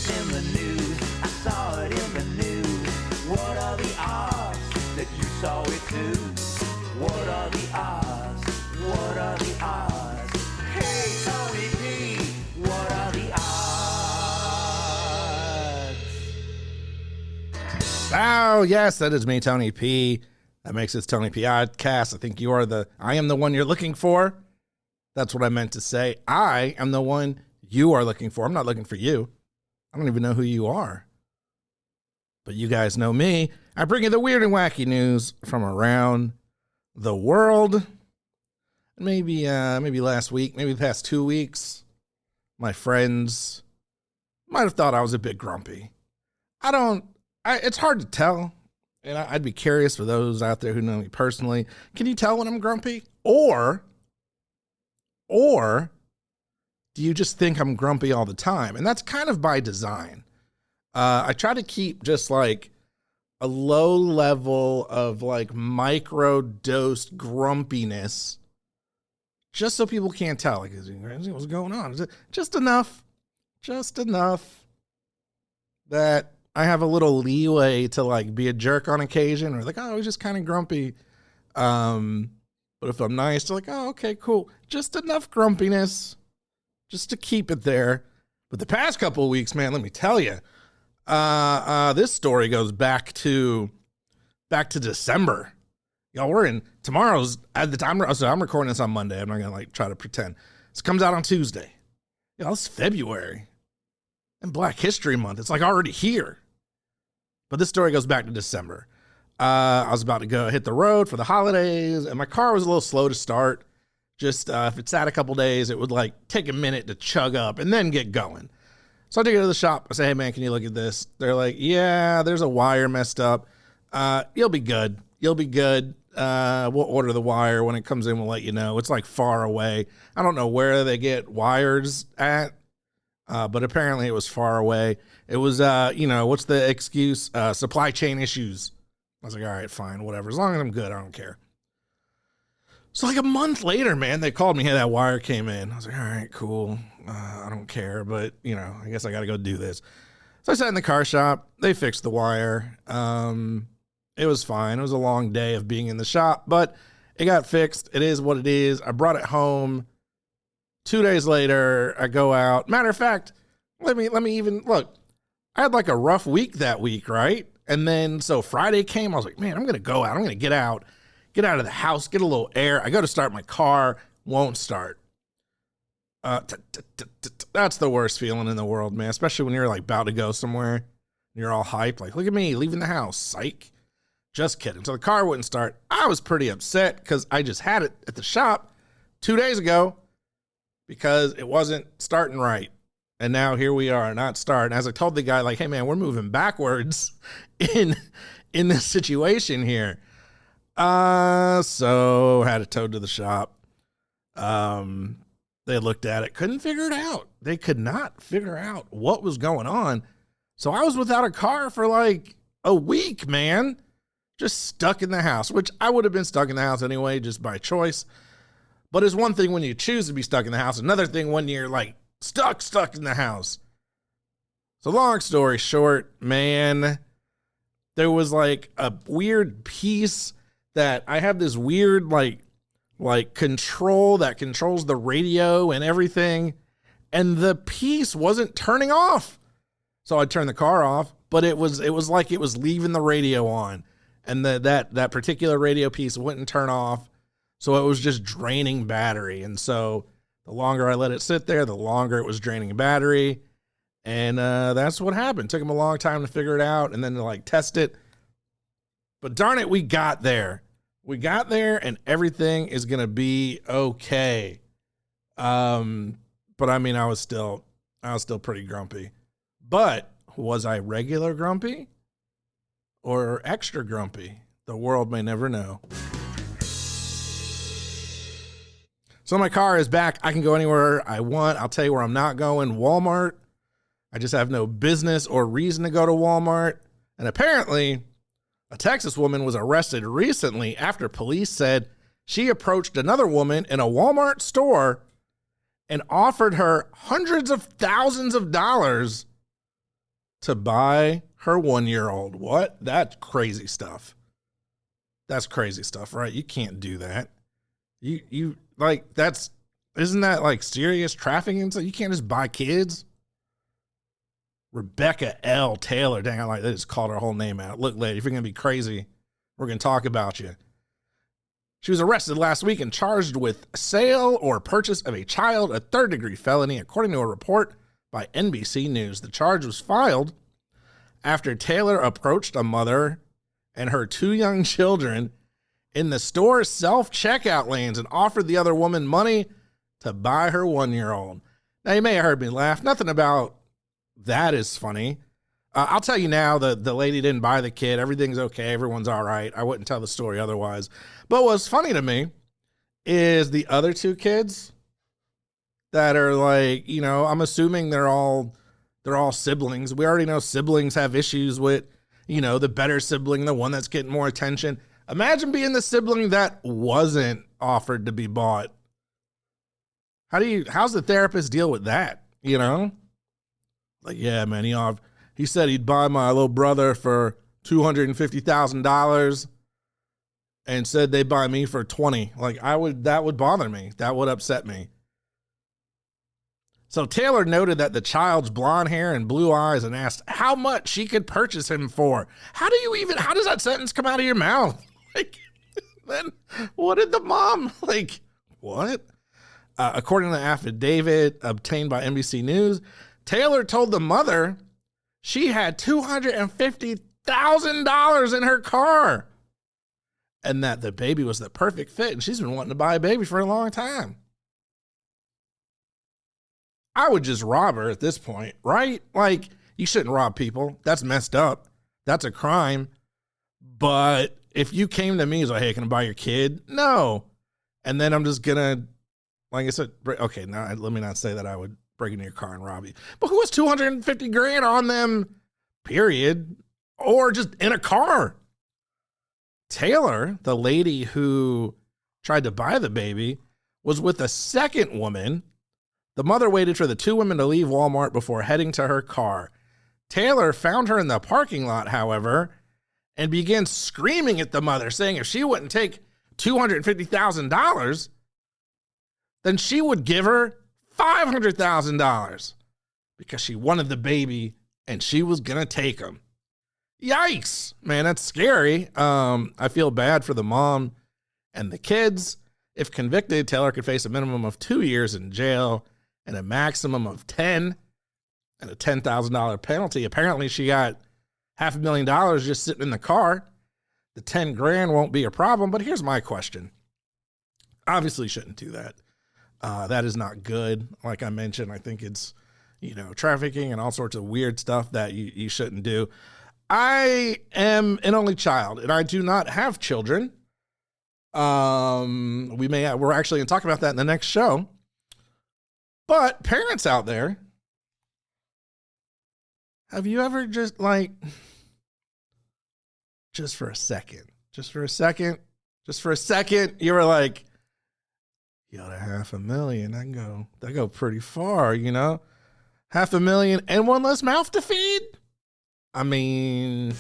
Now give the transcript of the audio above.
It's in the news. I saw it in the news. What are the odds that you saw it too? What are the odds? What are the odds? Hey, Tony P, what are the odds? Oh, yes, that is me, Tony P. That makes it Tony P Oddcast. I think I am the one you're looking for. That's what I meant to say. I am the one you are looking for. I'm not looking for you. I don't even know who you are. But you guys know me. I bring you the weird and wacky news from around the world. Maybe last week, maybe the past 2 weeks, my friends might have thought I was a bit grumpy. It's hard to tell. And I'd be curious for those out there who know me personally. Can you tell when I'm grumpy? Or do you just think I'm grumpy all the time? And that's kind of by design. I try to keep just like a low level of like micro-dosed grumpiness just so people can't tell. Like, what's going on? Is it just enough that I have a little leeway to like be a jerk on occasion, or like, oh, he's just kind of grumpy. But if I'm nice, they're like, oh, okay, cool. Just enough grumpiness just to keep it there. But the past couple of weeks, man, let me tell you, this story goes back to December. Y'all, we're in tomorrow's at the time. So I'm recording this on Monday. I'm not gonna like try to pretend. This comes out on Tuesday. Y'all, it's February and Black History Month. It's like already here. But this story goes back to December. I was about to go hit the road for the holidays, and my car was a little slow to start. Just if it sat a couple days, it would like take a minute to chug up and then get going. So I take it to the shop. I say, hey, man, can you look at this? They're like, yeah, there's a wire messed up. You'll be good. We'll order the wire. When it comes in, we'll let you know. It's like far away. I don't know where they get wires at, but apparently it was far away. It was, what's the excuse? Supply chain issues. I was like, all right, fine, whatever. As long as I'm good, I don't care. So like a month later, man, they called me. Hey, that wire came in. I was like, all right, cool. I don't care, but, I guess I got to go do this. So I sat in the car shop. They fixed the wire. It was fine. It was a long day of being in the shop, but it got fixed. It is what it is. I brought it home. 2 days later, I go out. Matter of fact, let me even look. I had like a rough week that week, right? And then, so Friday came, I was like, man, I'm going to go out. I'm going to get out of the house, get a little air. I go to start my car, won't start. That's the worst feeling in the world, man, especially when you're like about to go somewhere and you're all hyped. Like, look at me leaving the house, psych. Just kidding. So the car wouldn't start. I was pretty upset because I just had it at the shop 2 days ago because it wasn't starting right. And now here we are, not starting. As I told the guy, like, hey, man, we're moving backwards in this situation here. So had it towed to the shop. They looked at it, couldn't figure it out. They could not figure out what was going on. So I was without a car for like a week, man. Just stuck in the house, which I would have been stuck in the house anyway, just by choice. But it's one thing when you choose to be stuck in the house. Another thing when you're like, stuck in the house. So long story short, man, there was like a weird piece that I have this weird like control that controls the radio and everything. And the piece wasn't turning off. So I turned the car off, but it was like it was leaving the radio on. And that particular radio piece wouldn't turn off. So it was just draining battery. And so the longer I let it sit there, the longer it was draining battery. And that's what happened. Took him a long time to figure it out and then to like test it. But darn it, we got there. We got there and everything is going to be okay. But I mean, I was still pretty grumpy. But was I regular grumpy or extra grumpy? The world may never know. So my car is back. I can go anywhere I want. I'll tell you where I'm not going. Walmart. I just have no business or reason to go to Walmart. And apparently, a Texas woman was arrested recently after police said she approached another woman in a Walmart store and offered her hundreds of thousands of dollars to buy her 1-year-old. What? That's crazy stuff. That's crazy stuff, right? You can't do that. You like, isn't that like serious trafficking? So you can't just buy kids. Rebecca L. Taylor. Dang, I like they just called her whole name out. Look, lady, if you're going to be crazy, we're going to talk about you. She was arrested last week and charged with sale or purchase of a child, a third-degree felony, according to a report by NBC News. The charge was filed after Taylor approached a mother and her 2 young children in the store's self-checkout lanes and offered the other woman money to buy her 1-year-old. Now, you may have heard me laugh. Nothing about that is funny. I'll tell you now, the lady didn't buy the kid. Everything's okay. Everyone's all right. I wouldn't tell the story otherwise. But what's funny to me is the other 2 kids that are like, you know, I'm assuming they're all siblings. We already know siblings have issues with, you know, the better sibling, the one that's getting more attention. Imagine being the sibling that wasn't offered to be bought. How's the therapist deal with that? You know? Like, yeah, man, he said he'd buy my little brother for $250,000 and said they'd buy me for 20. Like, that would bother me. That would upset me. So Taylor noted that the child's blonde hair and blue eyes and asked how much she could purchase him for. How does that sentence come out of your mouth? Like, then what did the mom, like, what? According to the affidavit obtained by NBC News, Taylor told the mother she had $250,000 in her car and that the baby was the perfect fit, and she's been wanting to buy a baby for a long time. I would just rob her at this point, right? Like, you shouldn't rob people. That's messed up. That's a crime. But if you came to me and was like, hey, can I buy your kid? No. And then I'm just going to, like I said, okay, now let me not say that I would break into your car and rob you. But who has $250,000 on them, period, or just in a car? Taylor, the lady who tried to buy the baby, was with a second woman. The mother waited for the 2 women to leave Walmart before heading to her car. Taylor found her in the parking lot, however, and began screaming at the mother, saying if she wouldn't take $250,000, then she would give her $500,000 because she wanted the baby and she was going to take him. Yikes, man, that's scary. I feel bad for the mom and the kids. If convicted, Taylor could face a minimum of 2 years in jail and a maximum of 10 and a $10,000 penalty. Apparently she got $500,000 just sitting in the car. The $10,000 won't be a problem, but here's my question. Obviously shouldn't do that. That is not good. Like I mentioned, I think it's, you know, trafficking and all sorts of weird stuff that you shouldn't do. I am an only child and I do not have children. We're actually going to talk about that in the next show. But parents out there, have you ever just for a second, you were like, yo, that $500,000, that go pretty far, you know? $500,000 and one less mouth to feed? I mean,